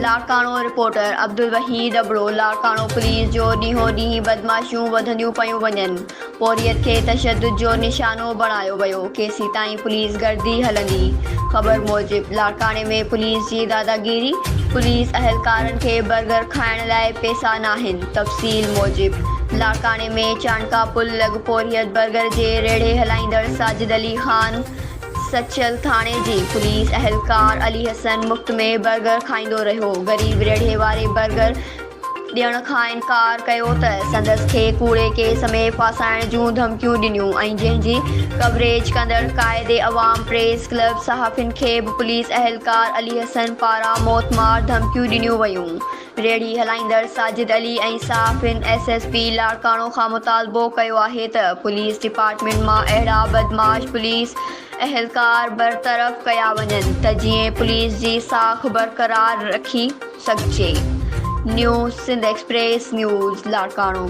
Larkana reporter Abdul Waheed Abro. Larkana police जो ॾींहों ॾींहुं बदमाशियूं वधंदियूं पियूं वञनि। पौरियत खे तशद्दुद जो निशानो बणायो वियो। केसीं ताईं पुलिस गर्दी हलंदी? ख़बर मूजिबि लाड़काणे में पुलिस जी दादागीरी। पुलिस अहलकारनि खे बर्गर खाइण लाइ पैसा नाहिनि। तफ़सील मूजिबि लाड़काणे में चाणका पुल लॻ पौरियत बर्गर जे रेड़े हलाईंदड़ साजिद अली ख़ान सचल थाणे जी पुलिस अहलकार अली हसन मुफ़्त में बर्गर खाईंदो रहियो। ग़रीब रेड़े वारे बर्गर ॾियण खां इनकार कयो त संदसि खे कूड़े केस में फासाइण जूं धमकियूं ॾिनियूं ऐं जंहिंजी कवरेज कंदड़ क़ाइदे अवाम प्रेस क्लब सहाफ़ियुनि खे बि पुलिस अहलकार अली हसन पारां मौतमार धमकियूं ॾिनियूं वयूं। रेड़ी हलाईंदड़ साजिद अली ऐं सहाफ़ियुनि SSP लाड़काणो खां मुतालबो कयो आहे त पुलिस डिपार्टमेंट मां अहिड़ा बदमाश पुलिस अहलकार बरतरफ़ कया वञनि त जीअं पुलिस जी साख बरक़रार रखी सघिजे। News Sindh express news Larkana.